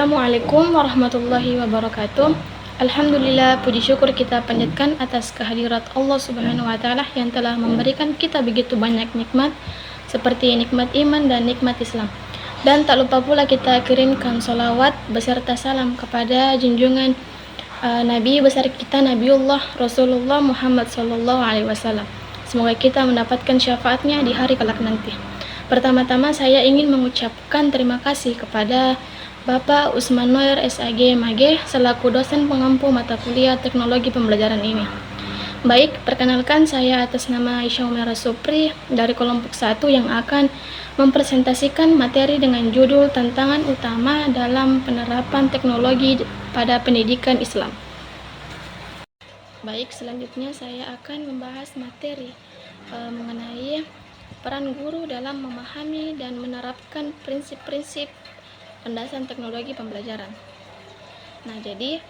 Assalamualaikum warahmatullahi wabarakatuh. Alhamdulillah, puji syukur kita panjatkan atas kehadirat Allah Subhanahu wa taala yang telah memberikan kita begitu banyak nikmat seperti nikmat iman dan nikmat Islam. Dan tak lupa pula kita kirimkan salawat beserta salam kepada junjungan Nabi besar kita Nabiullah Rasulullah Muhammad sallallahu alaihi wasallam. Semoga kita mendapatkan syafaatnya di hari kelak nanti. Pertama-tama saya ingin mengucapkan terima kasih kepada Bapak Usman Noer SAG MAG selaku dosen pengampu mata kuliah teknologi pembelajaran ini. Baik, perkenalkan saya atas nama Aisyah Umara Supri dari kelompok 1 yang akan mempresentasikan materi dengan judul tantangan utama dalam penerapan teknologi pada pendidikan Islam. Baik, selanjutnya saya akan membahas materi mengenai peran guru dalam memahami dan menerapkan prinsip-prinsip landasan teknologi pembelajaran. Nah, jadi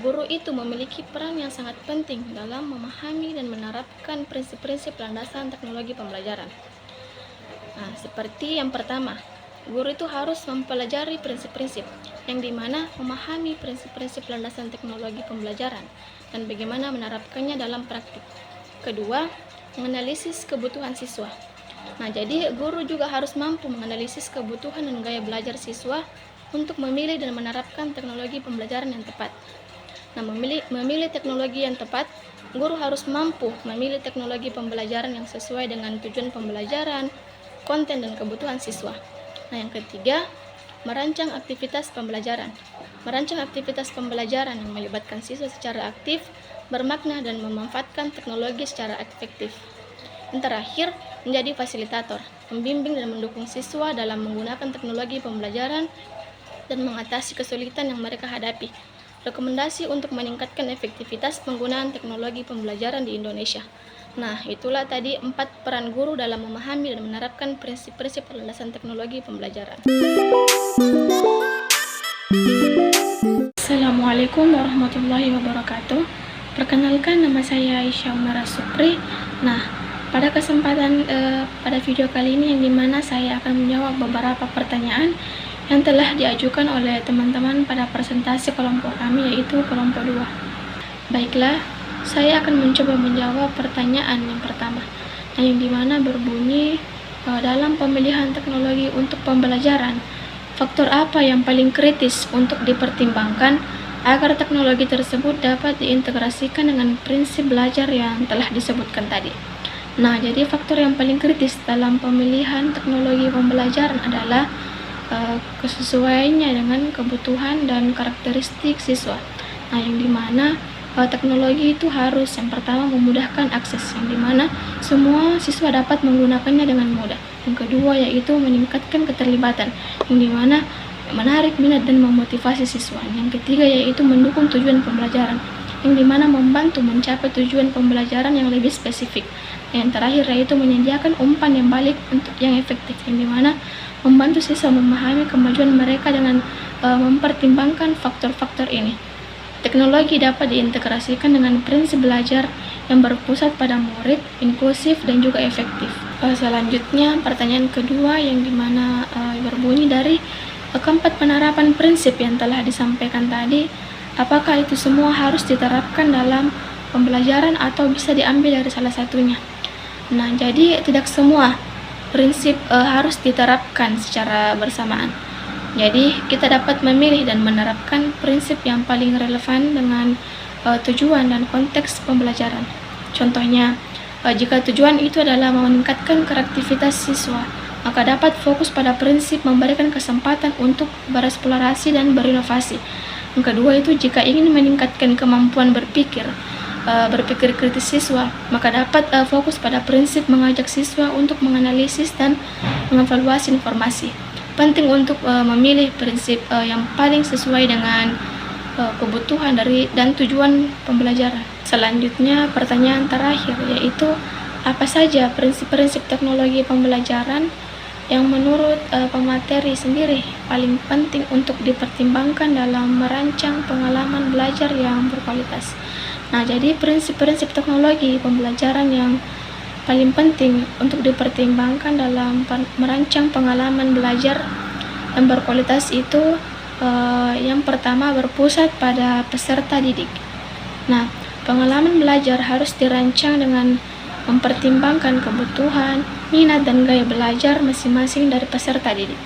guru itu memiliki peran yang sangat penting dalam memahami dan menerapkan prinsip-prinsip landasan teknologi pembelajaran. Nah, seperti yang pertama, guru itu harus mempelajari prinsip-prinsip yang dimana memahami prinsip-prinsip landasan teknologi pembelajaran dan bagaimana menerapkannya dalam praktik. Kedua, menganalisis kebutuhan siswa. Nah, jadi guru juga harus mampu menganalisis kebutuhan dan gaya belajar siswa untuk memilih dan menerapkan teknologi pembelajaran yang tepat. Nah, memilih teknologi yang tepat, guru harus mampu memilih teknologi pembelajaran yang sesuai dengan tujuan pembelajaran, konten, dan kebutuhan siswa. Nah, yang ketiga, merancang aktivitas pembelajaran. Merancang aktivitas pembelajaran yang melibatkan siswa secara aktif, bermakna, dan memanfaatkan teknologi secara efektif. Yang terakhir, menjadi fasilitator, membimbing dan mendukung siswa dalam menggunakan teknologi pembelajaran dan mengatasi kesulitan yang mereka hadapi. Rekomendasi untuk meningkatkan efektivitas penggunaan teknologi pembelajaran di Indonesia. Nah, itulah tadi 4 peran guru dalam memahami dan menerapkan prinsip-prinsip landasan teknologi pembelajaran. Assalamualaikum warahmatullahi wabarakatuh. Perkenalkan, nama saya Aisyah Umara Supri. Nah, pada kesempatan pada video kali ini yang dimana saya akan menjawab beberapa pertanyaan yang telah diajukan oleh teman-teman pada presentasi kelompok kami, yaitu kelompok 2. Baiklah, saya akan mencoba menjawab pertanyaan yang pertama, yang dimana berbunyi dalam pemilihan teknologi untuk pembelajaran, faktor apa yang paling kritis untuk dipertimbangkan agar teknologi tersebut dapat diintegrasikan dengan prinsip belajar yang telah disebutkan tadi. Nah, jadi faktor yang paling kritis dalam pemilihan teknologi pembelajaran adalah kesesuaiannya dengan kebutuhan dan karakteristik siswa. Nah, yang dimana teknologi itu harus yang pertama memudahkan akses, yang dimana semua siswa dapat menggunakannya dengan mudah. Yang kedua yaitu meningkatkan keterlibatan, yang dimana menarik minat dan memotivasi siswa. Yang ketiga yaitu mendukung tujuan pembelajaran, yang dimana membantu mencapai tujuan pembelajaran yang lebih spesifik. Yang terakhir yaitu menyediakan umpan yang balik untuk yang efektif, yang dimana membantu siswa memahami kemajuan mereka dengan mempertimbangkan faktor-faktor ini. Teknologi dapat diintegrasikan dengan prinsip belajar yang berpusat pada murid, inklusif, dan juga efektif. Selanjutnya, pertanyaan kedua yang dimana berbunyi dari keempat penerapan prinsip yang telah disampaikan tadi, apakah itu semua harus diterapkan dalam pembelajaran atau bisa diambil dari salah satunya? Nah, jadi tidak semua prinsip harus diterapkan secara bersamaan. Jadi kita dapat memilih dan menerapkan prinsip yang paling relevan dengan tujuan dan konteks pembelajaran. Contohnya, jika tujuan itu adalah meningkatkan kreativitas siswa, maka dapat fokus pada prinsip memberikan kesempatan untuk bereksplorasi dan berinovasi. Yang kedua itu jika ingin meningkatkan kemampuan berpikir kritis siswa, maka dapat fokus pada prinsip mengajak siswa untuk menganalisis dan mengevaluasi informasi. Penting untuk memilih prinsip yang paling sesuai dengan kebutuhan dan tujuan pembelajaran. Selanjutnya, pertanyaan terakhir yaitu apa saja prinsip-prinsip teknologi pembelajaran yang menurut pemateri sendiri paling penting untuk dipertimbangkan dalam merancang pengalaman belajar yang berkualitas. Nah, jadi prinsip-prinsip teknologi pembelajaran yang paling penting untuk dipertimbangkan dalam merancang pengalaman belajar yang berkualitas itu Yang pertama, berpusat pada peserta didik. Nah, pengalaman belajar harus dirancang dengan mempertimbangkan kebutuhan, minat, dan gaya belajar masing-masing dari peserta didik.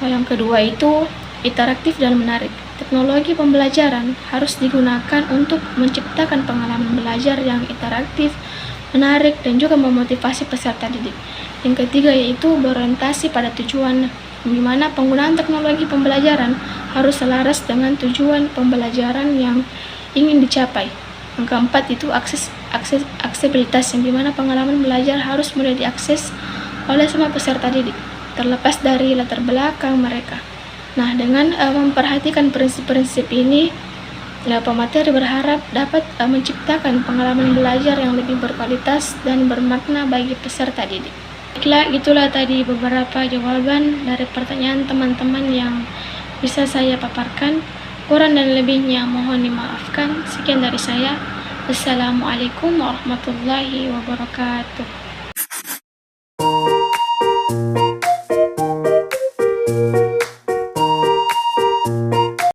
Yang kedua itu interaktif dan menarik. Teknologi pembelajaran harus digunakan untuk menciptakan pengalaman belajar yang interaktif, menarik, dan juga memotivasi peserta didik. Yang ketiga yaitu berorientasi pada tujuan, di mana penggunaan teknologi pembelajaran harus selaras dengan tujuan pembelajaran yang ingin dicapai. Yang keempat itu aksesibilitas, yang dimana pengalaman belajar harus mudah diakses oleh semua peserta didik, terlepas dari latar belakang mereka. Nah, dengan memperhatikan prinsip-prinsip ini, pemateri berharap dapat menciptakan pengalaman belajar yang lebih berkualitas dan bermakna bagi peserta didik. Baiklah, itulah tadi beberapa jawaban dari pertanyaan teman-teman yang bisa saya paparkan. Kurang dan lebihnya mohon dimaafkan. Sekian dari saya. Wassalamualaikum warahmatullahi wabarakatuh.